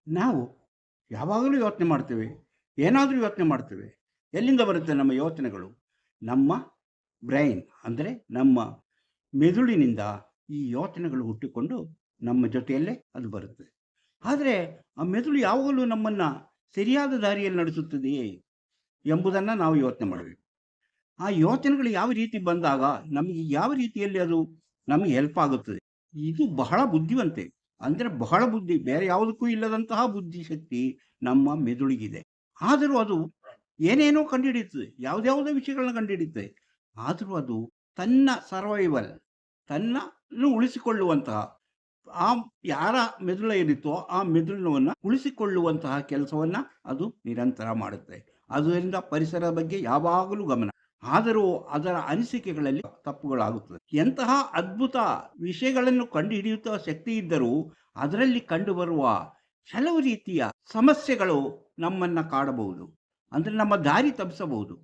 ನಾವು ಯಾವಾಗಲೂ ಯೋಚನೆ ಮಾಡ್ತೇವೆ. ಏನಾದರೂ ಯೋಚನೆ ಮಾಡ್ತೇವೆ. ಎಲ್ಲಿಂದ ಬರುತ್ತೆ ನಮ್ಮ ಯೋಚನೆಗಳು? ನಮ್ಮ ಬ್ರೈನ್ ಅಂದರೆ ನಮ್ಮ ಮೆದುಳಿನಿಂದ ಈ ಯೋಚನೆಗಳು ಹುಟ್ಟಿಕೊಂಡು ನಮ್ಮ ಜೊತೆಯಲ್ಲೇ ಅದು ಬರುತ್ತೆ. ಆದರೆ ಆ ಮೆದುಳು ಯಾವಾಗಲೂ ನಮ್ಮನ್ನು ಸರಿಯಾದ ದಾರಿಯಲ್ಲಿ ನಡೆಸುತ್ತದೆಯೇ ಎಂಬುದನ್ನು ನಾವು ಯೋಚನೆ ಮಾಡಬೇಕು. ಆ ಯೋಚನೆಗಳು ಯಾವ ರೀತಿ ಬಂದಾಗ ನಮಗೆ ಯಾವ ರೀತಿಯಲ್ಲಿ ಅದು ನಮಗೆ ಹೆಲ್ಪ್ ಆಗುತ್ತದೆ. ಇದು ಬಹಳ ಬುದ್ಧಿವಂತೆ. ಅಂದರೆ ಬಹಳ ಬುದ್ಧಿ, ಬೇರೆ ಯಾವುದಕ್ಕೂ ಇಲ್ಲದಂತಹ ಬುದ್ಧಿಶಕ್ತಿ ನಮ್ಮ ಮೆದುಳಿಗಿದೆ. ಆದರೂ ಅದು ಏನೇನೋ ಕಂಡುಹಿಡಿಯುತ್ತದೆ, ಯಾವುದ್ಯಾವುದೋ ವಿಷಯಗಳನ್ನ ಕಂಡುಹಿಡಿಯುತ್ತದೆ. ಆದರೂ ಅದು ತನ್ನ ಸರ್ವೈವಲ್, ತನ್ನನ್ನು ಉಳಿಸಿಕೊಳ್ಳುವಂತಹ ಆ ಯಾರ ಮೆದುಳು ಏನಿತ್ತೋ ಆ ಮೆದುಳನ್ನು ಉಳಿಸಿಕೊಳ್ಳುವಂತಹ ಕೆಲಸವನ್ನು ಅದು ನಿರಂತರ ಮಾಡುತ್ತೆ. ಅದರಿಂದ ಪರಿಸರದ ಬಗ್ಗೆ ಯಾವಾಗಲೂ ಗಮನ. ಆದರೂ ಅದರ ಅನಿಸಿಕೆಗಳಲ್ಲಿ ತಪ್ಪುಗಳಾಗುತ್ತದೆ. ಎಂತಹ ಅದ್ಭುತ ವಿಷಯಗಳನ್ನು ಕಂಡುಹಿಡಿಯುವ ಶಕ್ತಿ ಇದ್ದರೂ ಅದರಲ್ಲಿ ಕಂಡುಬರುವ ಕೆಲವು ರೀತಿಯ ಸಮಸ್ಯೆಗಳು ನಮ್ಮನ್ನು ಕಾಡಬಹುದು. ಅಂದರೆ ನಮ್ಮ ದಾರಿ ತಪ್ಪಿಸಬಹುದು.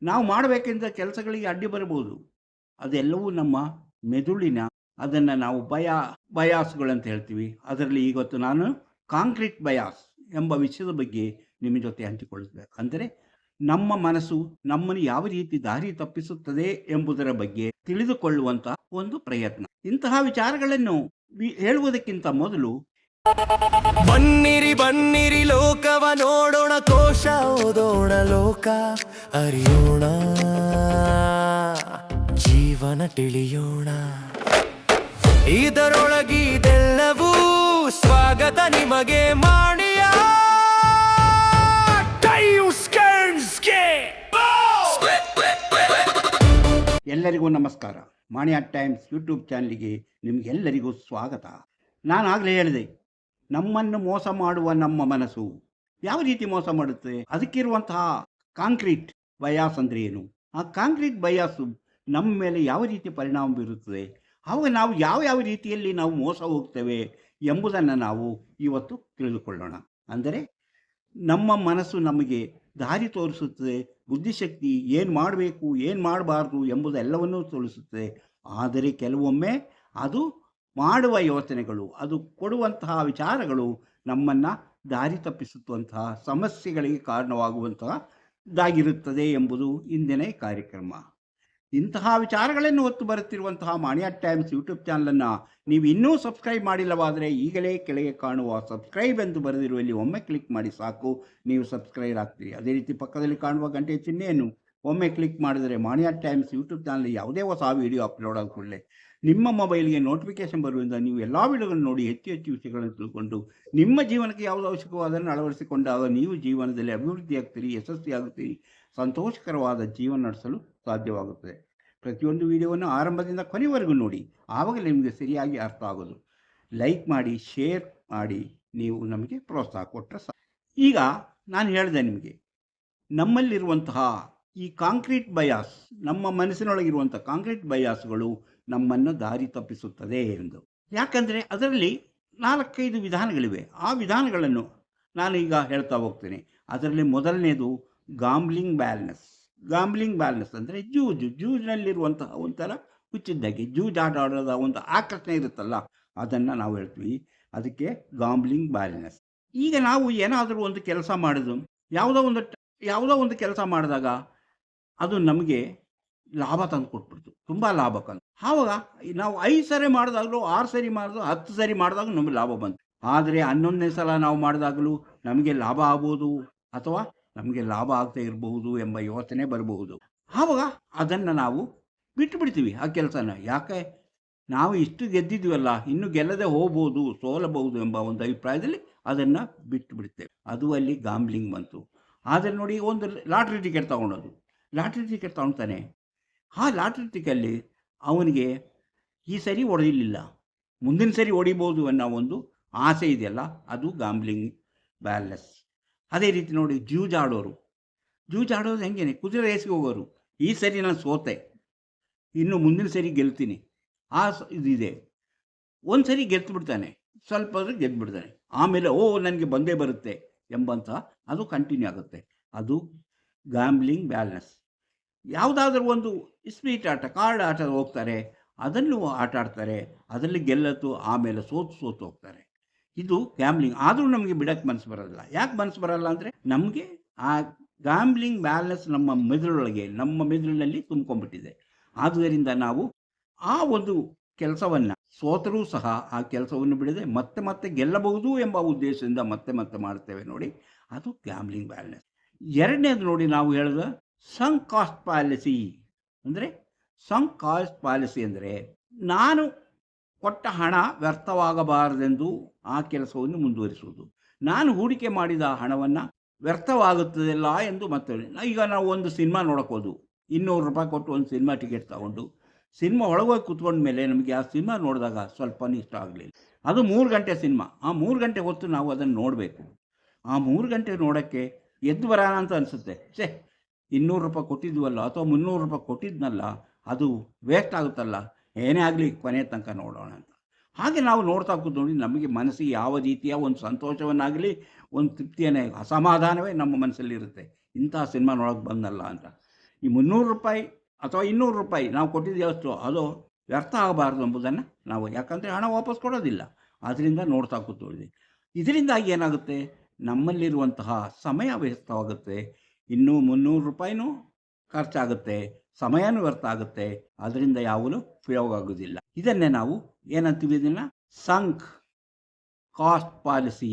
ನಾವು ಮಾಡಬೇಕೆಂದ ಕೆಲಸಗಳಿಗೆ ಅಡ್ಡಿ ಬರಬಹುದು. ಅದೆಲ್ಲವೂ ನಮ್ಮ ಮೆದುಳಿನ, ಅದನ್ನು ನಾವು ಬಯಾಸ್ಗಳಂತ ಹೇಳ್ತೀವಿ. ಅದರಲ್ಲಿ ಇವತ್ತು ನಾನು ಕಾಂಕ್ರೀಟ್ ಬಯಾಸ್ ಎಂಬ ವಿಷಯದ ಬಗ್ಗೆ ನಿಮ್ಮ ಜೊತೆ ಹಂಚಿಕೊಳ್ಳಬೇಕು. ಅಂದರೆ ನಮ್ಮ ಮನಸ್ಸು ನಮ್ಮನ್ನು ಯಾವ ರೀತಿ ದಾರಿ ತಪ್ಪಿಸುತ್ತದೆ ಎಂಬುದರ ಬಗ್ಗೆ ತಿಳಿದುಕೊಳ್ಳುವಂಥ ಒಂದು ಪ್ರಯತ್ನ. ಇಂತಹ ವಿಚಾರಗಳನ್ನು ಹೇಳುವುದಕ್ಕಿಂತ ಮೊದಲು ಬನ್ನಿರಿ ಬನ್ನಿರಿ ಲೋಕವ ನೋಡೋಣ, ಕೋಶ ಓದೋಣ, ಲೋಕ ಅರಿಯೋಣ, ಜೀವನ ತಿಳಿಯೋಣ. ಇದರೊಳಗಿದೆಲ್ಲವೂ ಸ್ವಾಗತ ನಿಮಗೆ ಮಾಣಿಯ. ಎಲ್ಲರಿಗೂ ನಮಸ್ಕಾರ. ಮಾಣಿಯ ಟೈಮ್ಸ್ ಯೂಟ್ಯೂಬ್ ಚಾನಲ್ಗೆ ನಿಮಗೆಲ್ಲರಿಗೂ ಸ್ವಾಗತ. ನಾನು ಆಗಲೇ ಹೇಳಿದೆ, ನಮ್ಮನ್ನು ಮೋಸ ಮಾಡುವ ನಮ್ಮ ಮನಸ್ಸು ಯಾವ ರೀತಿ ಮೋಸ ಮಾಡುತ್ತೆ, ಅದಕ್ಕಿರುವಂತಹ ಕಾಂಕ್ರೀಟ್ ಬಯಾಸ್ ಅಂದರೆ ಏನು, ಆ ಕಾಂಕ್ರೀಟ್ ಬಯಾಸು ನಮ್ಮ ಮೇಲೆ ಯಾವ ರೀತಿ ಪರಿಣಾಮ ಬೀರುತ್ತದೆ, ಆವಾಗ ನಾವು ಯಾವ ರೀತಿಯಲ್ಲಿ ನಾವು ಮೋಸ ಹೋಗ್ತೇವೆ ಎಂಬುದನ್ನು ನಾವು ಇವತ್ತು ತಿಳಿದುಕೊಳ್ಳೋಣ. ಅಂದರೆ ನಮ್ಮ ಮನಸ್ಸು ನಮಗೆ ದಾರಿ ತೋರಿಸುತ್ತದೆ. ಬುದ್ಧಿಶಕ್ತಿ ಏನು ಮಾಡಬೇಕು ಏನು ಮಾಡಬಾರ್ದು ಎಂಬುದೆಲ್ಲವನ್ನೂ ತೋರಿಸುತ್ತದೆ. ಆದರೆ ಕೆಲವೊಮ್ಮೆ ಅದು ಮಾಡುವ ಯೋಚನೆಗಳು, ಅದು ಕೊಡುವಂತಹ ವಿಚಾರಗಳು ನಮ್ಮನ್ನು ದಾರಿ ತಪ್ಪಿಸುವಂತಹ ಸಮಸ್ಯೆಗಳಿಗೆ ಕಾರಣವಾಗುವಂತಹದ್ದಾಗಿರುತ್ತದೆ ಎಂಬುದು ಇಂದಿನ ಕಾರ್ಯಕ್ರಮ. ಇಂತಹ ವಿಚಾರಗಳನ್ನು ಹೊತ್ತು ಬರುತ್ತಿರುವಂತಹ ಮಾಣಿಯ ಟೈಮ್ಸ್ ಯೂಟ್ಯೂಬ್ ಚಾನಲನ್ನು ನೀವು ಇನ್ನೂ ಸಬ್ಸ್ಕ್ರೈಬ್ ಮಾಡಿಲ್ಲವಾದರೆ ಈಗಲೇ ಕೆಳಗೆ ಕಾಣುವ ಸಬ್ಸ್ಕ್ರೈಬ್ ಎಂದು ಬರೆದಿರುವಲ್ಲಿ ಒಮ್ಮೆ ಕ್ಲಿಕ್ ಮಾಡಿ ಸಾಕು, ನೀವು ಸಬ್ಸ್ಕ್ರೈಬ್ ಆಗ್ತೀರಿ. ಅದೇ ರೀತಿ ಪಕ್ಕದಲ್ಲಿ ಕಾಣುವ ಗಂಟೆ ಚಿಹ್ನೆಯನ್ನು ಒಮ್ಮೆ ಕ್ಲಿಕ್ ಮಾಡಿದರೆ ಮಾಣಿಯ ಟೈಮ್ಸ್ ಯೂಟ್ಯೂಬ್ ಚಾನಲ್ ಯಾವುದೇ ಹೊಸ ವಿಡಿಯೋ ಅಪ್ಲೋಡ್ ಆದ ಕೂಡಲೇ ನಿಮ್ಮ ಮೊಬೈಲ್ಗೆ ನೋಟಿಫಿಕೇಶನ್ ಬರುವುದರಿಂದ ನೀವು ಎಲ್ಲ ವಿಡಿಯೋಗಳನ್ನು ನೋಡಿ ಹೆಚ್ಚು ವಿಷಯಗಳನ್ನು ತಿಳ್ಕೊಂಡು ನಿಮ್ಮ ಜೀವನಕ್ಕೆ ಯಾವುದು ಅವಶ್ಯಕವೋ ಅದನ್ನು ಅಳವಡಿಸಿಕೊಂಡಾಗ ನೀವು ಜೀವನದಲ್ಲಿ ಅಭಿವೃದ್ಧಿಯಾಗ್ತೀರಿ, ಯಶಸ್ವಿಯಾಗುತ್ತೀರಿ, ಸಂತೋಷಕರವಾದ ಜೀವನ ನಡೆಸಲು ಸಾಧ್ಯವಾಗುತ್ತದೆ. ಪ್ರತಿಯೊಂದು ವಿಡಿಯೋವನ್ನು ಆರಂಭದಿಂದ ಕೊನೆವರೆಗೂ ನೋಡಿ, ಆವಾಗಲೇ ನಿಮಗೆ ಸರಿಯಾಗಿ ಅರ್ಥ ಆಗೋದು. ಲೈಕ್ ಮಾಡಿ, ಶೇರ್ ಮಾಡಿ, ನೀವು ನಮಗೆ ಪ್ರೋತ್ಸಾಹ ಕೊಟ್ಟರೆ ಸಾಕು. ಈಗ ನಾನು ಹೇಳಿದೆ ನಿಮಗೆ, ನಮ್ಮಲ್ಲಿರುವಂತಹ ಈ ಕಾಂಕ್ರೀಟ್ ಬಯಾಸ್, ನಮ್ಮ ಮನಸ್ಸಿನೊಳಗಿರುವಂಥ ಕಾಂಕ್ರೀಟ್ ಬಯಾಸ್ಗಳು ನಮ್ಮನ್ನು ದಾರಿ ತಪ್ಪಿಸುತ್ತದೆ ಎಂದು. ಯಾಕಂದರೆ ಅದರಲ್ಲಿ 4-5 ವಿಧಾನಗಳಿವೆ. ಆ ವಿಧಾನಗಳನ್ನು ನಾನು ಈಗ ಹೇಳ್ತಾ ಹೋಗ್ತೇನೆ. ಅದರಲ್ಲಿ ಮೊದಲನೇದು ಗಾಂಬ್ಲಿಂಗ್ ಬ್ಯಾಲೆನ್ಸ್ ಅಂದರೆ ಜೂಜ್ನಲ್ಲಿರುವಂತಹ ಒಂಥರ ಹುಚ್ಚಿದ್ದಾಗೆ ಜೂಜಾಡೋದ ಒಂದು ಆಕರ್ಷಣೆ ಇರುತ್ತಲ್ಲ, ಅದನ್ನು ನಾವು ಹೇಳ್ತೀವಿ. ಅದಕ್ಕೆ ಗಾಂಬ್ಲಿಂಗ್ ಬ್ಯಾಲೆನ್ಸ್. ಈಗ ನಾವು ಏನಾದರೂ ಒಂದು ಕೆಲಸ ಮಾಡೋದು, ಯಾವುದೋ ಒಂದು ಕೆಲಸ ಮಾಡಿದಾಗ ಅದು ನಮಗೆ ಲಾಭ ತಂದು ಕೊಟ್ಬಿಡ್ತು, ತುಂಬ ಲಾಭ ತಂದು. ಆವಾಗ ನಾವು 5 ಸರಿ ಮಾಡಿದಾಗಲೂ, 6 ಸರಿ ಮಾಡಿದ್ರು, 10 ಸರಿ ಮಾಡಿದಾಗ ನಮಗೆ ಲಾಭ ಬಂತು. ಆದರೆ 11ನೇ ಸಲ ನಾವು ಮಾಡಿದಾಗಲೂ ನಮಗೆ ಲಾಭ ಆಗ್ಬೋದು ಅಥವಾ ನಮಗೆ ಲಾಭ ಆಗದೆ ಇರಬಹುದು ಎಂಬ ಯೋಚನೆ ಬರಬಹುದು. ಆವಾಗ ಅದನ್ನು ನಾವು ಬಿಟ್ಟು ಬಿಡ್ತೀವಿ ಆ ಕೆಲಸನ. ಯಾಕೆ, ನಾವು ಇಷ್ಟು ಗೆದ್ದಿದ್ವಲ್ಲ, ಇನ್ನು ಗೆಲ್ಲದೆ ಹೋಗ್ಬೋದು, ಸೋಲಬಹುದು ಎಂಬ ಒಂದು ಅಭಿಪ್ರಾಯದಲ್ಲಿ ಅದನ್ನು ಬಿಟ್ಟು ಬಿಡ್ತೇವೆ. ಅದು ಅಲ್ಲಿ ಗಾಂಬ್ಲಿಂಗ್ ಬಂತು. ಆದರೆ ನೋಡಿ, ಒಂದು ಲಾಟ್ರಿ ಟಿಕೆಟ್ ತೊಗೊಳ್ತಾನೆ. ಆ ಲಾಟ್ರಿ ಟಿಕೆಟಲ್ಲಿ ಅವನಿಗೆ ಈ ಸರಿ ಹೊಡೆದಿಲ್ಲ, ಮುಂದಿನ ಸರಿ ಹೊಡಿಬೋದು ಅನ್ನೋ ಒಂದು ಆಸೆ ಇದೆಯಲ್ಲ, ಅದು ಗಾಂಬ್ಲಿಂಗ್ ಬ್ಯಾಲೆನ್ಸ್. ಅದೇ ರೀತಿ ನೋಡಿ, ಜೂಜಾಡೋದು ಹೆಂಗೇನೆ, ಕುದುರೆ ರೇಸಿಗೆ ಹೋಗೋರು, ಈ ಸರಿ ನಾನು ಸೋತೆ, ಇನ್ನು ಮುಂದಿನ ಸರಿ ಗೆಲ್ತೀನಿ, ಇದಿದೆ. ಒಂದು ಸರಿ ಗೆದ್ದು ಬಿಡ್ತಾನೆ, ಸ್ವಲ್ಪ ಗೆದ್ದು ಬಿಡ್ತಾನೆ, ಆಮೇಲೆ ನನಗೆ ಬಂದೇ ಬರುತ್ತೆ ಎಂಬಂಥ ಅದು ಕಂಟಿನ್ಯೂ ಆಗುತ್ತೆ. ಅದು ಗ್ಯಾಂಬ್ಲಿಂಗ್ ಬ್ಯಾಲೆನ್ಸ್. ಯಾವುದಾದ್ರೂ ಒಂದು ಸ್ಪೀಟ್ ಆಟ, ಕಾರ್ಡ್ ಆಟ ಹೋಗ್ತಾರೆ, ಅದನ್ನು ಆಟ ಆಡ್ತಾರೆ, ಅದರಲ್ಲಿ ಗೆಲ್ಲತ್ತು, ಆಮೇಲೆ ಸೋತು ಹೋಗ್ತಾರೆ. ಇದು ಗ್ಯಾಮ್ಲಿಂಗ್. ಆದರೂ ನಮಗೆ ಬಿಡಕ್ಕೆ ಮನಸ್ಸು ಬರೋದಿಲ್ಲ. ಯಾಕೆ ಮನಸ್ಸು ಬರೋಲ್ಲ ಅಂದರೆ ನಮಗೆ ಆ ಗ್ಯಾಮ್ಲಿಂಗ್ ಬ್ಯಾಲೆನ್ಸ್ ನಮ್ಮ ಮೆದುಳಿನಲ್ಲಿ ತುಂಬ್ಕೊಂಡ್ಬಿಟ್ಟಿದೆ. ಆದುದರಿಂದ ನಾವು ಆ ಒಂದು ಕೆಲಸವನ್ನು ಸೋತರೂ ಸಹ ಆ ಕೆಲಸವನ್ನು ಬಿಡದೆ ಮತ್ತೆ ಮತ್ತೆ ಗೆಲ್ಲಬಹುದು ಎಂಬ ಉದ್ದೇಶದಿಂದ ಮತ್ತೆ ಮತ್ತೆ ಮಾಡ್ತೇವೆ ನೋಡಿ, ಅದು ಗ್ಯಾಮ್ಲಿಂಗ್ ಬ್ಯಾಲೆನ್ಸ್. ಎರಡನೇದು ನೋಡಿ, ನಾವು ಹೇಳಿದ ಸಂಕ್ ಕಾಸ್ಟ್ ಪಾಲಿಸಿ. ಅಂದರೆ ಸಂಕ್ ಕಾಸ್ಟ್ ಪಾಲಿಸಿ ಅಂದರೆ ನಾನು ಕೊಟ್ಟ ಹಣ ವ್ಯರ್ಥವಾಗಬಾರದೆಂದು ಆ ಕೆಲಸವನ್ನು ಮುಂದುವರಿಸುವುದು. ನಾನು ಹೂಡಿಕೆ ಮಾಡಿದ ಹಣವನ್ನು ವ್ಯರ್ಥವಾಗುತ್ತದಲ್ಲ ಎಂದು ಮತ್ತೆ. ಈಗ ನಾವು ಒಂದು ಸಿನಿಮಾ ನೋಡೋಕೆ ಹೋದು, 200 ರೂಪಾಯಿ ಕೊಟ್ಟು ಒಂದು ಸಿನಿಮಾ ಟಿಕೆಟ್ ತಗೊಂಡು ಸಿನಿಮಾ ಒಳಗೋಗಿ ಕೂತ್ಕೊಂಡ ಮೇಲೆ ನಮಗೆ ಆ ಸಿನಿಮಾ ನೋಡಿದಾಗ ಸ್ವಲ್ಪನೂ ಇಷ್ಟ ಆಗಲಿಲ್ಲ. ಅದು 3 ಗಂಟೆ ಸಿನಿಮಾ. ಆ 3 ಗಂಟೆ ಹೊತ್ತು ನಾವು ಅದನ್ನು ನೋಡಬೇಕು. ಆ 3 ಗಂಟೆ ನೋಡೋಕ್ಕೆ ಎದ್ದು ಬರೋಣ ಅಂತ ಅನಿಸುತ್ತೆ. 200 ರೂಪಾಯಿ ಕೊಟ್ಟಿದ್ವಲ್ಲ ಅಥವಾ 300 ರೂಪಾಯಿ ಕೊಟ್ಟಿದ್ನಲ್ಲ, ಅದು ವೇಸ್ಟ್ ಆಗುತ್ತಲ್ಲ, ಏನೇ ಆಗಲಿ ಕೊನೆ ತನಕ ನೋಡೋಣ ಅಂತ. ಹಾಗೆ ನಾವು ನೋಡ್ತಾ ಕೂತ್ಕೊಂಡು ನಮಗೆ ಮನಸ್ಸಿಗೆ ಯಾವ ರೀತಿಯ ಒಂದು ಸಂತೋಷವನ್ನಾಗಲಿ, ಒಂದು ತೃಪ್ತಿಯನ್ನೇ, ಅಸಮಾಧಾನವೇ ನಮ್ಮ ಮನಸ್ಸಲ್ಲಿರುತ್ತೆ. ಇಂಥ ಸಿನಿಮಾ ನೋಡೋಕೆ ಬಂದಲ್ಲ ಅಂತ. ಈ 300 ರೂಪಾಯಿ ಅಥವಾ 200 ರೂಪಾಯಿ ನಾವು ಕೊಟ್ಟಿದ್ದೆವಷ್ಟು ಅದು ವ್ಯರ್ಥ ಆಗಬಾರ್ದು ಎಂಬುದನ್ನು ನಾವು, ಯಾಕಂದರೆ ಹಣ ವಾಪಸ್ ಕೊಡೋದಿಲ್ಲ, ಆದ್ದರಿಂದ ನೋಡ್ತಾ ಕೂತ್ಕೊಳ್ಳಿ. ಇದರಿಂದಾಗಿ ಏನಾಗುತ್ತೆ, ನಮ್ಮಲ್ಲಿರುವಂತಹ ಸಮಯ ವ್ಯರ್ಥವಾಗುತ್ತೆ. ಇನ್ನೂ 300 ರೂಪಾಯಿನೂ ಖರ್ಚಾಗುತ್ತೆ, ಸಮಯನೂ ವ್ಯರ್ಥ ಆಗುತ್ತೆ. ಅದರಿಂದ ಯಾವಾಗಲೂ ಉಪಯೋಗ ಆಗೋದಿಲ್ಲ. ಇದನ್ನೇ ನಾವು ಏನಂತೀವಿ, ಇದನ್ನು ಸಂಕ್ ಕಾಸ್ಟ್ ಪಾಲಿಸಿ.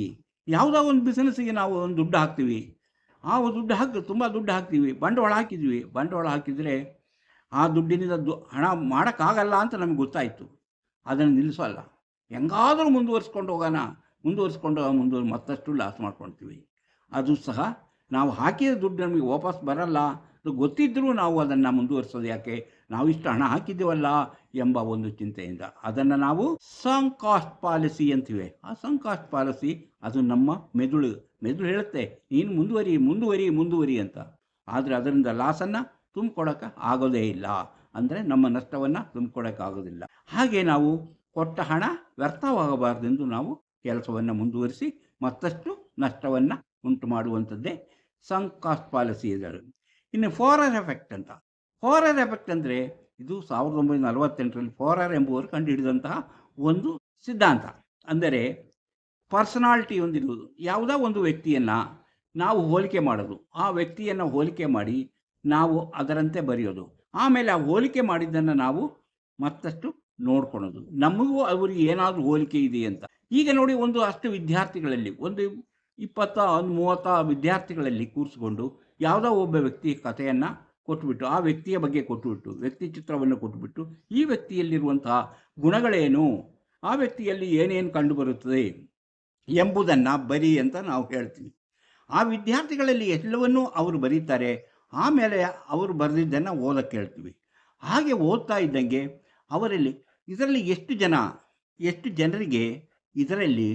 ಯಾವುದೋ ಒಂದು ಬಿಸ್ನೆಸ್ಸಿಗೆ ನಾವು ಒಂದು ದುಡ್ಡು ಹಾಕ್ತೀವಿ, ಆ ದುಡ್ಡು ತುಂಬ ದುಡ್ಡು ಹಾಕ್ತೀವಿ, ಬಂಡವಾಳ ಹಾಕಿದರೆ ಆ ದುಡ್ಡಿನಿಂದ ಹಣ ಮಾಡೋಕ್ಕಾಗಲ್ಲ ಅಂತ ನಮಗೆ ಗೊತ್ತಾಯಿತು. ಅದನ್ನು ನಿಲ್ಲಿಸೋಲ್ಲ, ಹೆಂಗಾದರೂ ಮುಂದುವರಿಸ್ಕೊಂಡು ಮತ್ತಷ್ಟು ಲಾಸ್ ಮಾಡ್ಕೊಳ್ತೀವಿ. ಅದು ಸಹ ನಾವು ಹಾಕಿದ ದುಡ್ಡು ನಮಗೆ ವಾಪಸ್ ಬರಲ್ಲ ಅದು ಗೊತ್ತಿದ್ದರೂ ನಾವು ಅದನ್ನು ಮುಂದುವರಿಸೋದು ಯಾಕೆ, ನಾವು ಇಷ್ಟು ಹಣ ಹಾಕಿದ್ದೇವಲ್ಲ ಎಂಬ ಒಂದು ಚಿಂತೆಯಿಂದ. ಅದನ್ನು ನಾವು ಸಂಕ್ ಕಾಸ್ಟ್ ಪಾಲಿಸಿ ಅಂತೀವಿ. ಆ ಸಂಕ್ ಕಾಸ್ಟ್ ಪಾಲಿಸಿ ಅದು ನಮ್ಮ ಮೆದುಳು ಹೇಳುತ್ತೆ, ನೀನು ಮುಂದುವರಿ ಅಂತ. ಆದರೆ ಅದರಿಂದ ಲಾಸನ್ನು ತುಂಬಿಕೊಡೋಕ್ಕೆ ಆಗೋದೇ ಇಲ್ಲ, ಅಂದರೆ ನಮ್ಮ ನಷ್ಟವನ್ನು ತುಂಬಿಕೊಡೋಕ್ಕಾಗೋದಿಲ್ಲ. ಹಾಗೆ ನಾವು ಕೊಟ್ಟ ಹಣ ವ್ಯರ್ಥವಾಗಬಾರ್ದೆಂದು ನಾವು ಕೆಲಸವನ್ನು ಮುಂದುವರಿಸಿ ಮತ್ತಷ್ಟು ನಷ್ಟವನ್ನು ಉಂಟು ಮಾಡುವಂಥದ್ದೇ ಸಂಕ್ ಕಾಸ್ಟ್ ಪಾಲಿಸಿ ಇದಳು. ಇನ್ನು ಫೋರರ್ ಎಫೆಕ್ಟ್ ಅಂತ. ಫೋರರ್ ಎಫೆಕ್ಟ್ ಅಂದರೆ ಇದು 1948ರಲ್ಲಿ ಫೋರರ್ ಎಂಬುವರು ಕಂಡುಹಿಡಿದಂತಹ ಒಂದು ಸಿದ್ಧಾಂತ. ಅಂದರೆ ಪರ್ಸನಾಲಿಟಿ ಹೊಂದಿರುವುದು. ಯಾವುದೋ ಒಂದು ವ್ಯಕ್ತಿಯನ್ನು ನಾವು ಹೋಲಿಕೆ ಮಾಡೋದು, ಆ ವ್ಯಕ್ತಿಯನ್ನು ಹೋಲಿಕೆ ಮಾಡಿ ನಾವು ಅದರಂತೆ ಬರೆಯೋದು, ಆಮೇಲೆ ಆ ಹೋಲಿಕೆ ಮಾಡಿದ್ದನ್ನು ನಾವು ಮತ್ತಷ್ಟು ನೋಡ್ಕೊಳೋದು, ನಮಗೂ ಅವರಿಗೆ ಏನಾದರೂ ಹೋಲಿಕೆ ಇದೆ ಅಂತ. ಈಗ ನೋಡಿ, ಅಷ್ಟು ವಿದ್ಯಾರ್ಥಿಗಳಲ್ಲಿ 20-30 ವಿದ್ಯಾರ್ಥಿಗಳಲ್ಲಿ ಕೂರಿಸ್ಕೊಂಡು ಯಾವುದೋ ಒಬ್ಬ ವ್ಯಕ್ತಿಯ ಕಥೆಯನ್ನು ಕೊಟ್ಟುಬಿಟ್ಟು, ಆ ವ್ಯಕ್ತಿಯ ಬಗ್ಗೆ ಕೊಟ್ಟುಬಿಟ್ಟು, ವ್ಯಕ್ತಿ ಚಿತ್ರವನ್ನು ಕೊಟ್ಟುಬಿಟ್ಟು, ಈ ವ್ಯಕ್ತಿಯಲ್ಲಿರುವಂತಹ ಗುಣಗಳೇನು, ಆ ವ್ಯಕ್ತಿಯಲ್ಲಿ ಏನೇನು ಕಂಡುಬರುತ್ತದೆ ಎಂಬುದನ್ನು ಬರಿ ಅಂತ ನಾವು ಹೇಳ್ತೀವಿ. ಆ ವಿದ್ಯಾರ್ಥಿಗಳಲ್ಲಿ ಎಲ್ಲವನ್ನೂ ಅವರು ಬರೀತಾರೆ. ಆಮೇಲೆ ಅವರು ಬರೆದಿದ್ದನ್ನು ಓದಕ್ಕೆ ಹೇಳ್ತೀವಿ. ಹಾಗೆ ಓದ್ತಾ ಇದ್ದಂಗೆ ಇದರಲ್ಲಿ ಎಷ್ಟು ಜನರಿಗೆ ಇದರಲ್ಲಿ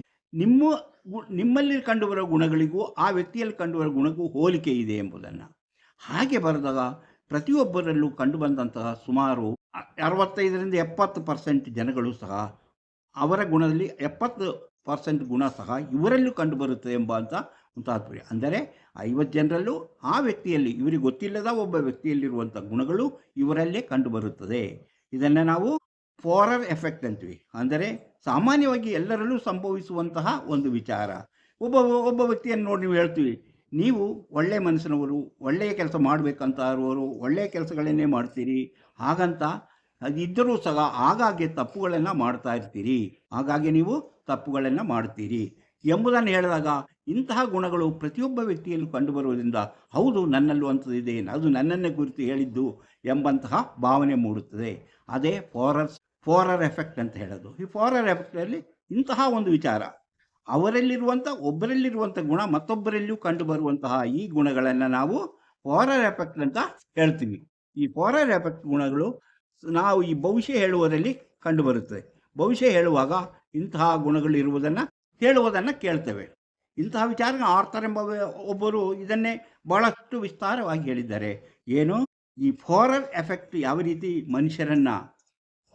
ನಿಮ್ಮಲ್ಲಿ ಕಂಡುಬರೋ ಗುಣಗಳಿಗೂ ಆ ವ್ಯಕ್ತಿಯಲ್ಲಿ ಕಂಡುಬರೋ ಗುಣಕ್ಕೂ ಹೋಲಿಕೆ ಇದೆ ಎಂಬುದನ್ನು ಹಾಗೆ ಬರೆದಾಗ ಪ್ರತಿಯೊಬ್ಬರಲ್ಲೂ ಕಂಡುಬಂದಂತಹ ಸುಮಾರು 65-70% ಜನಗಳು ಸಹ ಅವರ ಗುಣದಲ್ಲಿ 70% ಗುಣ ಸಹ ಇವರಲ್ಲೂ ಕಂಡುಬರುತ್ತದೆ ಎಂಬಂಥ ತಾತ್ಪರ್ಯ. ಅಂದರೆ 50 ಜನರಲ್ಲೂ ಆ ವ್ಯಕ್ತಿಯಲ್ಲಿ, ಇವರಿಗೆ ಗೊತ್ತಿಲ್ಲದ ಒಬ್ಬ ವ್ಯಕ್ತಿಯಲ್ಲಿರುವಂಥ ಗುಣಗಳು ಇವರಲ್ಲೇ ಕಂಡುಬರುತ್ತದೆ. ಇದನ್ನು ನಾವು ಫೋರರ್ ಎಫೆಕ್ಟ್ ಅಂತೀವಿ. ಅಂದರೆ ಸಾಮಾನ್ಯವಾಗಿ ಎಲ್ಲರಲ್ಲೂ ಸಂಭವಿಸುವಂತಹ ಒಂದು ವಿಚಾರ. ಒಬ್ಬ ವ್ಯಕ್ತಿಯನ್ನು ನೋಡಿ ನೀವು ಹೇಳ್ತೀವಿ, ನೀವು ಒಳ್ಳೆಯ ಮನಸ್ಸಿನವರು, ಒಳ್ಳೆಯ ಕೆಲಸ ಮಾಡಬೇಕಂತ ಇರುವವರು, ಒಳ್ಳೆಯ ಕೆಲಸಗಳನ್ನೇ ಮಾಡ್ತೀರಿ, ಹಾಗಂತ ಅದಿದ್ದರೂ ಸಹ ಆಗಾಗ್ಗೆ ತಪ್ಪುಗಳನ್ನು ಮಾಡ್ತಾ ಇರ್ತೀರಿ, ಹಾಗಾಗಿ ನೀವು ತಪ್ಪುಗಳನ್ನು ಮಾಡ್ತೀರಿ ಎಂಬುದನ್ನು ಹೇಳಿದಾಗ ಇಂತಹ ಗುಣಗಳು ಪ್ರತಿಯೊಬ್ಬ ವ್ಯಕ್ತಿಯಲ್ಲೂ ಕಂಡುಬರುವುದರಿಂದ ಹೌದು, ನನ್ನಲ್ಲೂ ಅಂಥದ್ದಿದೆ, ಅದು ನನ್ನನ್ನೇ ಕುರಿತು ಹೇಳಿದ್ದು ಎಂಬಂತಹ ಭಾವನೆ ಮೂಡುತ್ತದೆ. ಅದೇ ಫೋರರ್ ಎಫೆಕ್ಟ್ ಅಂತ ಹೇಳೋದು. ಈ ಫೋರರ್ ಎಫೆಕ್ಟಲ್ಲಿ ಇಂತಹ ಒಂದು ವಿಚಾರ, ಒಬ್ಬರಲ್ಲಿರುವಂಥ ಗುಣ ಮತ್ತೊಬ್ಬರಲ್ಲಿಯೂ ಕಂಡುಬರುವಂತಹ ಈ ಗುಣಗಳನ್ನು ನಾವು ಫೋರರ್ ಎಫೆಕ್ಟ್ ಅಂತ ಹೇಳ್ತೀವಿ. ಈ ಫೋರರ್ ಎಫೆಕ್ಟ್ ಗುಣಗಳು ನಾವು ಈ ಭವಿಷ್ಯ ಹೇಳುವುದರಲ್ಲಿ ಕಂಡುಬರುತ್ತದೆ. ಭವಿಷ್ಯ ಹೇಳುವಾಗ ಇಂತಹ ಗುಣಗಳು ಇರುವುದನ್ನು ಹೇಳುವುದನ್ನು ಕೇಳ್ತೇವೆ. ಇಂತಹ ವಿಚಾರ ಆರ್ಥರ್ ಎಂಬ ಒಬ್ಬರು ಇದನ್ನೇ ಬಹಳಷ್ಟು ವಿಸ್ತಾರವಾಗಿ ಹೇಳಿದ್ದಾರೆ. ಏನು, ಈ ಫೋರರ್ ಎಫೆಕ್ಟ್ ಯಾವ ರೀತಿ ಮನುಷ್ಯರನ್ನು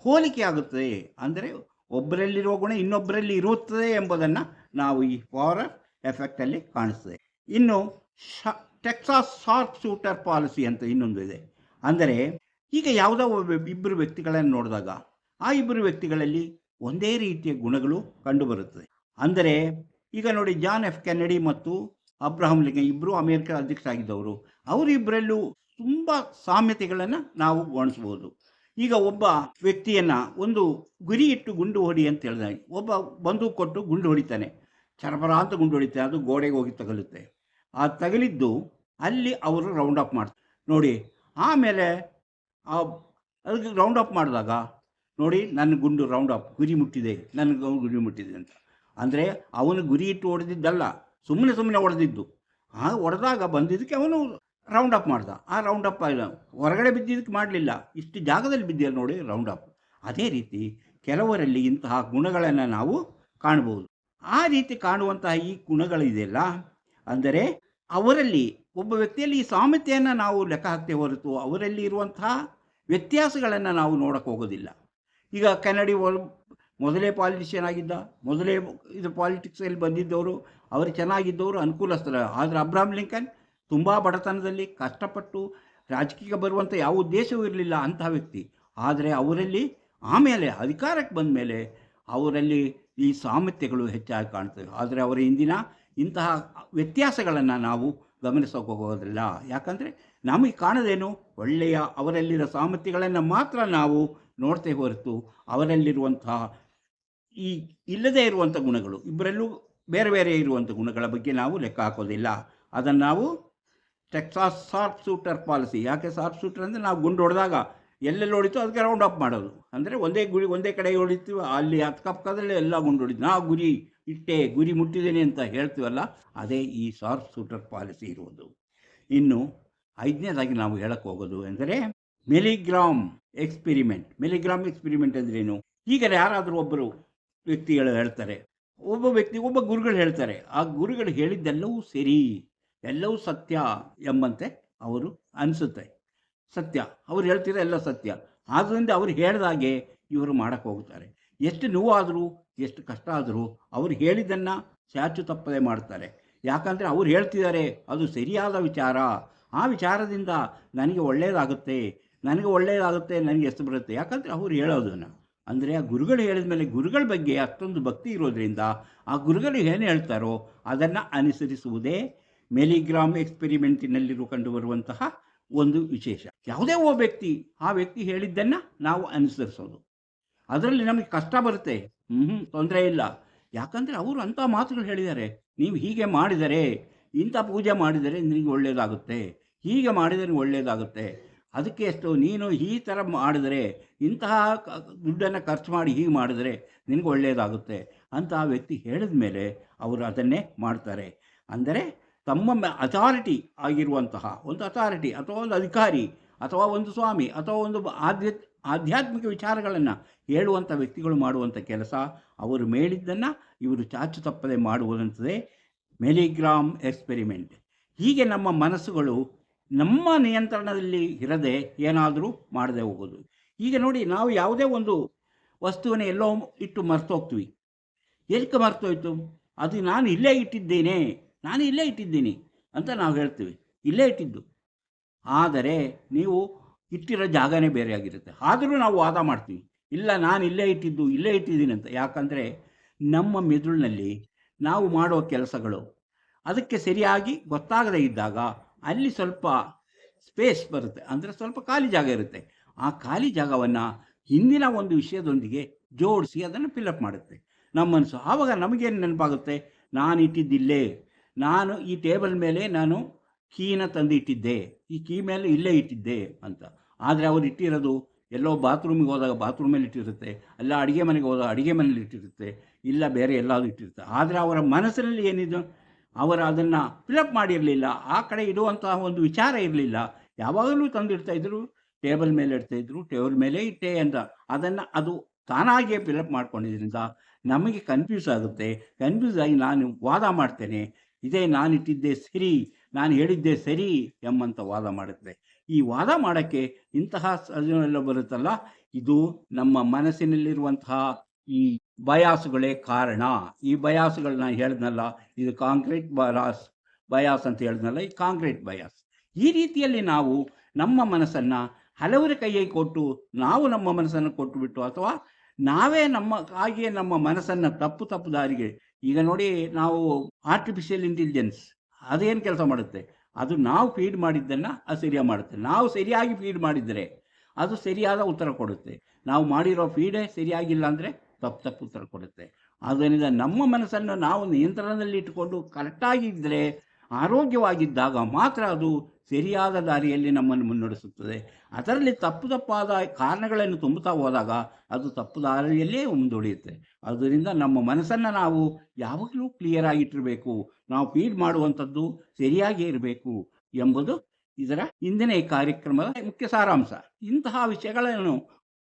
ಹೋಲಿಕೆ ಆಗುತ್ತದೆ, ಅಂದರೆ ಒಬ್ಬರಲ್ಲಿರುವ ಗುಣ ಇನ್ನೊಬ್ಬರಲ್ಲಿ ಇರುತ್ತದೆ ಎಂಬುದನ್ನು ನಾವು ಈ ಫೋರರ್ ಎಫೆಕ್ಟಲ್ಲಿ ಕಾಣಿಸ್ತದೆ. ಇನ್ನು ಟೆಕ್ಸಾಸ್ ಶಾರ್ಪ್ ಶೂಟರ್ ಪಾಲಿಸಿ ಅಂತ ಇನ್ನೊಂದು ಇದೆ. ಅಂದರೆ ಈಗ ಯಾವುದೋ ಇಬ್ಬರು ವ್ಯಕ್ತಿಗಳನ್ನು ನೋಡಿದಾಗ ಆ ಇಬ್ಬರು ವ್ಯಕ್ತಿಗಳಲ್ಲಿ ಒಂದೇ ರೀತಿಯ ಗುಣಗಳು ಕಂಡುಬರುತ್ತದೆ. ಅಂದರೆ ಈಗ ನೋಡಿ, ಜಾನ್ ಎಫ್ ಕೆನ್ನಡಿ ಮತ್ತು ಅಬ್ರಹಾಂ ಲಿಂಕನ್ ಇಬ್ಬರು ಅಮೇರಿಕ ಅಧ್ಯಕ್ಷರಾಗಿದ್ದವರು. ಅವರಿಬ್ಬರಲ್ಲೂ ತುಂಬ ಸಾಮ್ಯತೆಗಳನ್ನು ನಾವು ಗಮನಿಸ್ಬೋದು. ಈಗ ಒಬ್ಬ ವ್ಯಕ್ತಿಯನ್ನು ಒಂದು ಗುರಿ ಇಟ್ಟು ಗುಂಡು ಹೊಡಿ ಅಂತ ಹೇಳಿದಾಗ ಒಬ್ಬ ಬಂದೂಕು ಕೊಟ್ಟು ಗುಂಡು ಹೊಡಿತಾನೆ, ಚರಪರ ಅಂತ ಗುಂಡು ಹೊಡಿತಾನೆ, ಅದು ಗೋಡೆಗೆ ಹೋಗಿ ತಗಲುತ್ತೆ. ಆ ತಗಲಿದ್ದು ಅಲ್ಲಿ ಅವರು ರೌಂಡ್ ಅಪ್ ಮಾಡ್ತಾರೆ ನೋಡಿ. ಆಮೇಲೆ ಅದಕ್ಕೆ ರೌಂಡ್ ಅಪ್ ಮಾಡಿದಾಗ ನೋಡಿ, ನನ್ನ ಗುಂಡು ರೌಂಡ್ ಅಪ್ ಗುರಿ ಮುಟ್ಟಿದೆ, ನನಗೆ ಗುರಿ ಮುಟ್ಟಿದೆ ಅಂತ. ಅಂದರೆ ಅವನು ಗುರಿ ಇಟ್ಟು ಹೊಡೆದಿದ್ದಲ್ಲ, ಸುಮ್ಮನೆ ಹೊಡೆದಿದ್ದು. ಹೊಡೆದಾಗ ಬಂದಿದ್ದಕ್ಕೆ ಅವನು ರೌಂಡ್ ಅಪ್ ಮಾಡ್ದ. ಆ ರೌಂಡ್ ಅಪ್ ಇಲ್ಲ, ಹೊರಗಡೆ ಬಿದ್ದಿದ್ದಕ್ಕೆ ಮಾಡಲಿಲ್ಲ, ಇಷ್ಟು ಜಾಗದಲ್ಲಿ ಬಿದ್ದಿಲ್ಲ ನೋಡಿ ರೌಂಡ್ ಅಪ್. ಅದೇ ರೀತಿ ಕೆಲವರಲ್ಲಿ ಇಂತಹ ಗುಣಗಳನ್ನು ನಾವು ಕಾಣ್ಬೋದು. ಆ ರೀತಿ ಕಾಣುವಂತಹ ಈ ಗುಣಗಳಿದೆಯಲ್ಲ, ಅಂದರೆ ಅವರಲ್ಲಿ ಒಬ್ಬ ವ್ಯಕ್ತಿಯಲ್ಲಿ ಈ ಸಾಮ್ಯತೆಯನ್ನು ನಾವು ಲೆಕ್ಕ ಹಾಕ್ತೇವೆ ಹೊರತು ಅವರಲ್ಲಿ ಇರುವಂತಹ ವ್ಯತ್ಯಾಸಗಳನ್ನು ನಾವು ನೋಡೋಕ್ಕೆ ಹೋಗೋದಿಲ್ಲ. ಈಗ ಕೆನಡಿ ಮೊದಲೇ ಪಾಲಿಟಿಷಿಯನ್ ಆಗಿದ್ದ, ಮೊದಲೇ ಇದು ಪಾಲಿಟಿಕ್ಸಲ್ಲಿ ಬಂದಿದ್ದವರು, ಅವರು ಚೆನ್ನಾಗಿದ್ದವರು, ಅನುಕೂಲಸ್ಥರ. ಆದರೆ ಅಬ್ರಹಾಂ ಲಿಂಕನ್ ತುಂಬ ಬಡತನದಲ್ಲಿ ಕಷ್ಟಪಟ್ಟು ರಾಜಕೀಯ ಬರುವಂಥ ಯಾವ ಉದ್ದೇಶವೂ ಇರಲಿಲ್ಲ ಅಂತಹ ವ್ಯಕ್ತಿ. ಆದರೆ ಅವರಲ್ಲಿ ಆಮೇಲೆ ಅಧಿಕಾರಕ್ಕೆ ಬಂದ ಮೇಲೆ ಅವರಲ್ಲಿ ಈ ಸಾಮರ್ಥ್ಯಗಳು ಹೆಚ್ಚಾಗಿ ಕಾಣ್ತವೆ. ಆದರೆ ಅವರ ಇಂದಿನ ಇಂತಹ ವ್ಯತ್ಯಾಸಗಳನ್ನು ನಾವು ಗಮನಿಸೋಕೆ ಹೋಗೋದಿಲ್ಲ. ಯಾಕಂದರೆ ನಮಗೆ ಕಾಣೋದೇನು, ಒಳ್ಳೆಯ ಅವರಲ್ಲಿರೋ ಸಾಮರ್ಥ್ಯಗಳನ್ನು ಮಾತ್ರ ನಾವು ನೋಡ್ತೇವೆ ಹೊರತು ಅವರಲ್ಲಿರುವಂತಹ ಈ ಇಲ್ಲದೇ ಇರುವಂಥ ಗುಣಗಳು, ಇಬ್ಬರಲ್ಲೂ ಬೇರೆ ಬೇರೆ ಇರುವಂಥ ಗುಣಗಳ ಬಗ್ಗೆ ನಾವು ಲೆಕ್ಕ ಹಾಕೋದಿಲ್ಲ. ಅದನ್ನು ನಾವು ಟೆಕ್ಸಾಸ್ ಶಾರ್ಪ್ ಶೂಟರ್ ಪಾಲಿಸಿ. ಯಾಕೆ ಶಾರ್ಪ್ ಶೂಟರ್ ಅಂದರೆ ನಾವು ಗುಂಡು ಹೊಡೆದಾಗ ಎಲ್ಲೆಲ್ಲಿ ಹೊಡಿತು ಅದಕ್ಕೆ ರೌಂಡ್ ಅಪ್ ಮಾಡೋದು. ಅಂದರೆ ಒಂದೇ ಕಡೆ ಹೊಡಿತೀವಿ, ಅಲ್ಲಿ ಅಕ್ಕಪಕ್ಕದಲ್ಲೇ ಎಲ್ಲ ಗುಂಡು ಹೊಡಿತು, ನಾವು ಗುರಿ ಇಟ್ಟೆ, ಗುರಿ ಮುಟ್ಟಿದ್ದೇನೆ ಅಂತ ಹೇಳ್ತೀವಲ್ಲ, ಅದೇ ಈ ಶಾರ್ಪ್ ಶೂಟರ್ ಪಾಲಿಸಿ ಇರುವುದು. ಇನ್ನು 5ನೇದಾಗಿ ನಾವು ಹೇಳಕ್ಕೆ ಹೋಗೋದು ಎಂದರೆ ಮಿಲಿಗ್ರಾಮ್ ಎಕ್ಸ್ಪೆರಿಮೆಂಟ್ ಅಂದ್ರೇನು? ಈಗ ಯಾರಾದರೂ ಒಬ್ಬರು ವ್ಯಕ್ತಿಗಳು ಹೇಳ್ತಾರೆ, ಒಬ್ಬ ಗುರುಗಳು ಹೇಳ್ತಾರೆ, ಆ ಗುರುಗಳು ಹೇಳಿದ್ದೆಲ್ಲವೂ ಸರಿ, ಎಲ್ಲವೂ ಸತ್ಯ ಎಂಬಂತೆ ಅವರು ಅನಿಸುತ್ತೆ. ಸತ್ಯ ಅವ್ರು ಹೇಳ್ತಿರೋ ಎಲ್ಲ ಸತ್ಯ. ಆದ್ದರಿಂದ ಅವ್ರು ಹೇಳಿದಾಗೆ ಇವರು ಮಾಡೋಕ್ಕೆ ಹೋಗ್ತಾರೆ. ಎಷ್ಟು ನೋವಾದರೂ ಎಷ್ಟು ಕಷ್ಟ ಆದರೂ ಅವ್ರು ಹೇಳಿದ್ದನ್ನು ಚಾಚು ತಪ್ಪದೆ ಮಾಡ್ತಾರೆ. ಯಾಕಂದರೆ ಅವ್ರು ಹೇಳ್ತಿದ್ದಾರೆ ಅದು ಸರಿಯಾದ ವಿಚಾರ, ಆ ವಿಚಾರದಿಂದ ನನಗೆ ಒಳ್ಳೆಯದಾಗುತ್ತೆ, ನನಗೆ ಎಷ್ಟು ಬರುತ್ತೆ. ಯಾಕಂದರೆ ಅವ್ರು ಹೇಳೋದನ್ನು, ಅಂದರೆ ಆ ಗುರುಗಳು ಹೇಳಿದ ಮೇಲೆ ಗುರುಗಳ ಬಗ್ಗೆ ಅಷ್ಟೊಂದು ಭಕ್ತಿ ಇರೋದರಿಂದ ಆ ಗುರುಗಳು ಏನು ಹೇಳ್ತಾರೋ ಅದನ್ನು ಅನುಸರಿಸುವುದೇ ಮಿಲಿಗ್ರಾಮ್ ಎಕ್ಸ್ಪೆರಿಮೆಂಟಿನಲ್ಲಿರುವ ಕಂಡುಬರುವಂತಹ ಒಂದು ವಿಶೇಷ. ಯಾವುದೇ ಒಬ್ಬ ವ್ಯಕ್ತಿ ಆ ವ್ಯಕ್ತಿ ಹೇಳಿದ್ದನ್ನು ನಾವು ಅನುಸರಿಸೋದು. ಅದರಲ್ಲಿ ನಮಗೆ ಕಷ್ಟ ಬರುತ್ತೆ, ತೊಂದರೆ ಇಲ್ಲ. ಯಾಕಂದರೆ ಅವರು ಅಂಥ ಮಾತುಗಳು ಹೇಳಿದ್ದಾರೆ, ನೀವು ಹೀಗೆ ಮಾಡಿದರೆ, ಇಂಥ ಪೂಜೆ ಮಾಡಿದರೆ ನಿನಗೆ ಒಳ್ಳೆಯದಾಗುತ್ತೆ, ಹೀಗೆ ಮಾಡಿದರೆ ಒಳ್ಳೆಯದಾಗುತ್ತೆ, ಅದಕ್ಕೆ ಎಷ್ಟು ನೀನು ಈ ಥರ ಮಾಡಿದರೆ, ಇಂತಹ ದುಡ್ಡನ್ನು ಖರ್ಚು ಮಾಡಿ ಹೀಗೆ ಮಾಡಿದರೆ ನಿನಗೆ ಒಳ್ಳೆಯದಾಗುತ್ತೆ ಅಂತ ಆ ವ್ಯಕ್ತಿ ಹೇಳಿದ ಮೇಲೆ ಅವರು ಅದನ್ನೇ ಮಾಡ್ತಾರೆ. ಅಂದರೆ ತಮ್ಮ ಅಥಾರಿಟಿ ಆಗಿರುವಂತಹ ಒಂದು ಅಥಾರಿಟಿ ಅಥವಾ ಒಂದು ಅಧಿಕಾರಿ ಅಥವಾ ಒಂದು ಸ್ವಾಮಿ ಅಥವಾ ಒಂದು ಆಧ್ಯಾತ್ಮಿಕ ವಿಚಾರಗಳನ್ನು ಹೇಳುವಂಥ ವ್ಯಕ್ತಿಗಳು ಮಾಡುವಂಥ ಕೆಲಸ, ಅವರು ಮೇಲಿದ್ದನ್ನು ಇವರು ಚಾಚು ತಪ್ಪದೆ ಮಾಡುವುದಂಥದ್ದೇ ಮಿಲಿಗ್ರಾಮ್ ಎಕ್ಸ್ಪೆರಿಮೆಂಟ್. ಹೀಗೆ ನಮ್ಮ ಮನಸ್ಸುಗಳು ನಮ್ಮ ನಿಯಂತ್ರಣದಲ್ಲಿ ಇರದೆ ಏನಾದರೂ ಮಾಡದೆ ಹೋಗೋದು. ಈಗ ನೋಡಿ, ನಾವು ಯಾವುದೇ ಒಂದು ವಸ್ತುವನ್ನು ಎಲ್ಲೋ ಇಟ್ಟು ಮರ್ತೋಗ್ತೀವಿ. ಎದಕ್ಕೆ ಮರ್ತೋಯ್ತು? ಅದು ನಾನು ಇಲ್ಲೇ ಇಟ್ಟಿದ್ದೀನಿ ಅಂತ ನಾವು ಹೇಳ್ತೀವಿ, ಇಲ್ಲೇ ಇಟ್ಟಿದ್ದು. ಆದರೆ ನೀವು ಇಟ್ಟಿರೋ ಜಾಗನೇ ಬೇರೆ ಆಗಿರುತ್ತೆ. ಆದರೂ ನಾವು ವಾದ ಮಾಡ್ತೀವಿ, ಇಲ್ಲ ನಾನು ಇಲ್ಲೇ ಇಟ್ಟಿದ್ದೀನಿ ಅಂತ. ಯಾಕಂದರೆ ನಮ್ಮ ಮೆದುಳಿನಲ್ಲಿ ನಾವು ಮಾಡೋ ಕೆಲಸಗಳು ಅದಕ್ಕೆ ಸರಿಯಾಗಿ ಗೊತ್ತಾಗದೇ ಇದ್ದಾಗ ಅಲ್ಲಿ ಸ್ವಲ್ಪ ಸ್ಪೇಸ್ ಬರುತ್ತೆ, ಅಂದರೆ ಸ್ವಲ್ಪ ಖಾಲಿ ಜಾಗ ಇರುತ್ತೆ. ಆ ಖಾಲಿ ಜಾಗವನ್ನು ಹಿಂದಿನ ಒಂದು ವಿಷಯದೊಂದಿಗೆ ಜೋಡಿಸಿ ಅದನ್ನು ಫಿಲಪ್ ಮಾಡುತ್ತೆ ನಮ್ಮ ಮನಸ್ಸು. ಆವಾಗ ನಮಗೇನು ನೆನಪಾಗುತ್ತೆ, ನಾನು ಇಟ್ಟಿದ್ದಿಲ್ಲೇ, ನಾನು ಈ ಟೇಬಲ್ ಮೇಲೆ ನಾನು ಕೀನ ತಂದು ಇಟ್ಟಿದ್ದೆ, ಈ ಕೀ ಮೇಲೆ ಇಲ್ಲೇ ಇಟ್ಟಿದ್ದೆ ಅಂತ. ಆದರೆ ಅವ್ರು ಇಟ್ಟಿರೋದು ಎಲ್ಲೋ ಬಾತ್ರೂಮಿಗೆ ಹೋದಾಗ ಬಾತ್ರೂಮಲ್ಲಿ ಇಟ್ಟಿರುತ್ತೆ, ಅಲ್ಲ ಅಡುಗೆ ಮನೆಗೆ ಹೋದಾಗ ಅಡುಗೆ ಮನೇಲಿ ಇಟ್ಟಿರುತ್ತೆ, ಇಲ್ಲ ಬೇರೆ ಎಲ್ಲಾದರೂ ಇಟ್ಟಿರುತ್ತೆ. ಆದರೆ ಅವರ ಮನಸ್ಸಿನಲ್ಲಿ ಏನಿದೆ, ಅವರು ಅದನ್ನು ಫಿಲಪ್ ಮಾಡಿರಲಿಲ್ಲ, ಆ ಕಡೆ ಇಡುವಂತಹ ಒಂದು ವಿಚಾರ ಇರಲಿಲ್ಲ. ಯಾವಾಗಲೂ ತಂದಿಡ್ತಾಯಿದ್ರು, ಟೇಬಲ್ ಮೇಲೆ ಇಡ್ತಾಯಿದ್ರು, ಟೇಬಲ್ ಮೇಲೆ ಇಟ್ಟೆ ಅಂತ. ಅದನ್ನು ಅದು ತಾನಾಗಿಯೇ ಫಿಲಪ್ ಮಾಡ್ಕೊಂಡಿದ್ದರಿಂದ ನಮಗೆ ಕನ್ಫ್ಯೂಸ್ ಆಗುತ್ತೆ. ಕನ್ಫ್ಯೂಸ್ ಆಗಿ ನಾನು ವಾದ ಮಾಡ್ತೇನೆ, ಇದೇ ನಾನು ಇಟ್ಟಿದ್ದೆ ಸರಿ, ನಾನು ಹೇಳಿದ್ದೆ ಸರಿ ಎಂಬಂಥ ವಾದ ಮಾಡುತ್ತೆ. ಈ ವಾದ ಮಾಡೋಕ್ಕೆ ಇಂತಹ ಎಲ್ಲ ಬರುತ್ತಲ್ಲ, ಇದು ನಮ್ಮ ಮನಸ್ಸಿನಲ್ಲಿರುವಂತಹ ಈ ಬಯಾಸುಗಳೇ ಕಾರಣ. ಈ ಬಯಾಸುಗಳನ್ನ ಹೇಳಿದ್ನಲ್ಲ, ಇದು ಕಾಂಕ್ರೀಟ್ ಬಯಾಸ್ ಅಂತ ಹೇಳಿದ್ನಲ್ಲ, ಈ ಕಾಂಕ್ರೀಟ್ ಬಯಾಸ್. ಈ ರೀತಿಯಲ್ಲಿ ನಾವು ನಮ್ಮ ಮನಸ್ಸನ್ನು ಹಲವರ ಕೈಗೆ ಕೊಟ್ಟು, ನಾವು ನಮ್ಮ ಮನಸ್ಸನ್ನು ಕೊಟ್ಟುಬಿಟ್ಟು, ಅಥವಾ ನಾವೇ ನಮ್ಮ ಮನಸ್ಸನ್ನು ತಪ್ಪು ದಾರಿಗೆ ಈಗ ನೋಡಿ, ನಾವು ಆರ್ಟಿಫಿಷಿಯಲ್ ಇಂಟೆಲಿಜೆನ್ಸ್ ಅದೇನು ಕೆಲಸ ಮಾಡುತ್ತೆ, ಅದು ನಾವು ಫೀಡ್ ಮಾಡಿದ್ದನ್ನು ಅದು ಸರಿಯಾಗಿ ಮಾಡುತ್ತೆ. ನಾವು ಸರಿಯಾಗಿ ಫೀಡ್ ಮಾಡಿದರೆ ಅದು ಸರಿಯಾದ ಉತ್ತರ ಕೊಡುತ್ತೆ. ನಾವು ಮಾಡಿರೋ ಫೀಡೇ ಸರಿಯಾಗಿಲ್ಲ ಅಂದರೆ ತಪ್ಪು ಉತ್ತರ ಕೊಡುತ್ತೆ. ಆದ್ದರಿಂದ ನಮ್ಮ ಮನಸ್ಸನ್ನು ನಾವು ನಿಯಂತ್ರಣದಲ್ಲಿಟ್ಟುಕೊಂಡು ಕರೆಕ್ಟಾಗಿದ್ದರೆ, ಆರೋಗ್ಯವಾಗಿದ್ದಾಗ ಮಾತ್ರ ಅದು ಸರಿಯಾದ ದಾರಿಯಲ್ಲಿ ನಮ್ಮನ್ನು ಮುನ್ನಡೆಸುತ್ತದೆ. ಅದರಲ್ಲಿ ತಪ್ಪಾದ ಕಾರಣಗಳನ್ನು ತುಂಬುತ್ತಾ ಹೋದಾಗ ಅದು ತಪ್ಪು ದಾರಿಯಲ್ಲೇ ಮುಂದುವರಿಯುತ್ತೆ. ಆದ್ದರಿಂದ ನಮ್ಮ ಮನಸ್ಸನ್ನು ನಾವು ಯಾವಾಗಲೂ ಕ್ಲಿಯರ್ ಆಗಿಟ್ಟಿರಬೇಕು. ನಾವು ಫೀಡ್ ಮಾಡುವಂಥದ್ದು ಸರಿಯಾಗಿ ಇರಬೇಕು ಎಂಬುದು ಇದರ ಇಂದಿನ ಈ ಕಾರ್ಯಕ್ರಮದ ಮುಖ್ಯ ಸಾರಾಂಶ. ಇಂತಹ ವಿಷಯಗಳನ್ನು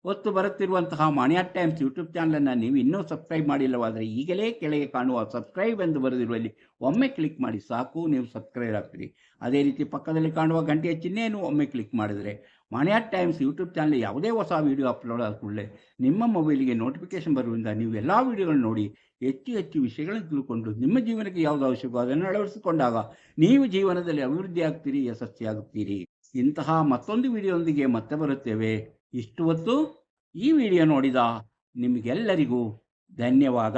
ಹೊತ್ತು ಬರುತ್ತಿರುವಂತಹ ಮಾಣಿಯಾ ಟೈಮ್ಸ್ ಯೂಟ್ಯೂಬ್ ಚಾನಲನ್ನು ನೀವು ಇನ್ನೂ ಸಬ್ಸ್ಕ್ರೈಬ್ ಮಾಡಿಲ್ಲವಾದರೆ ಈಗಲೇ ಕೆಳಗೆ ಕಾಣುವ ಸಬ್ಸ್ಕ್ರೈಬ್ ಎಂದು ಬರೆದಿರುವಲ್ಲಿ ಒಮ್ಮೆ ಕ್ಲಿಕ್ ಮಾಡಿ ಸಾಕು, ನೀವು ಸಬ್ಸ್ಕ್ರೈಬ್ ಆಗ್ತೀರಿ. ಅದೇ ರೀತಿ ಪಕ್ಕದಲ್ಲಿ ಕಾಣುವ ಗಂಟೆಯ ಚಿಹ್ನೆಯನ್ನು ಒಮ್ಮೆ ಕ್ಲಿಕ್ ಮಾಡಿದರೆ ಮಾಣಿಯಾ ಟೈಮ್ಸ್ ಯೂಟ್ಯೂಬ್ ಚಾನಲ್ ಯಾವುದೇ ಹೊಸ ವೀಡಿಯೋ ಅಪ್ಲೋಡ್ ಆದ ಕೂಡಲೇ ನಿಮ್ಮ ಮೊಬೈಲಿಗೆ ನೋಟಿಫಿಕೇಶನ್ ಬರುವುದರಿಂದ ನೀವು ಎಲ್ಲ ವೀಡಿಯೋಗಳನ್ನು ನೋಡಿ ಹೆಚ್ಚು ವಿಷಯಗಳನ್ನು ತಿಳ್ಕೊಂಡು ನಿಮ್ಮ ಜೀವನಕ್ಕೆ ಯಾವುದು ಅವಶ್ಯಕೋ ಅದನ್ನು ಅಳವಡಿಸಿಕೊಂಡಾಗ ನೀವು ಜೀವನದಲ್ಲಿ ಅಭಿವೃದ್ಧಿ ಆಗ್ತೀರಿ, ಯಶಸ್ವಿಯಾಗುತ್ತೀರಿ. ಇಂತಹ ಮತ್ತೊಂದು ವಿಡಿಯೋದೊಂದಿಗೆ ಮತ್ತೆ ಬರುತ್ತೇವೆ. ಇಷ್ಟು ಹೊತ್ತು ಈ ವಿಡಿಯೋ ನೋಡಿದ ನಿಮಗೆಲ್ಲರಿಗೂ ಧನ್ಯವಾದ.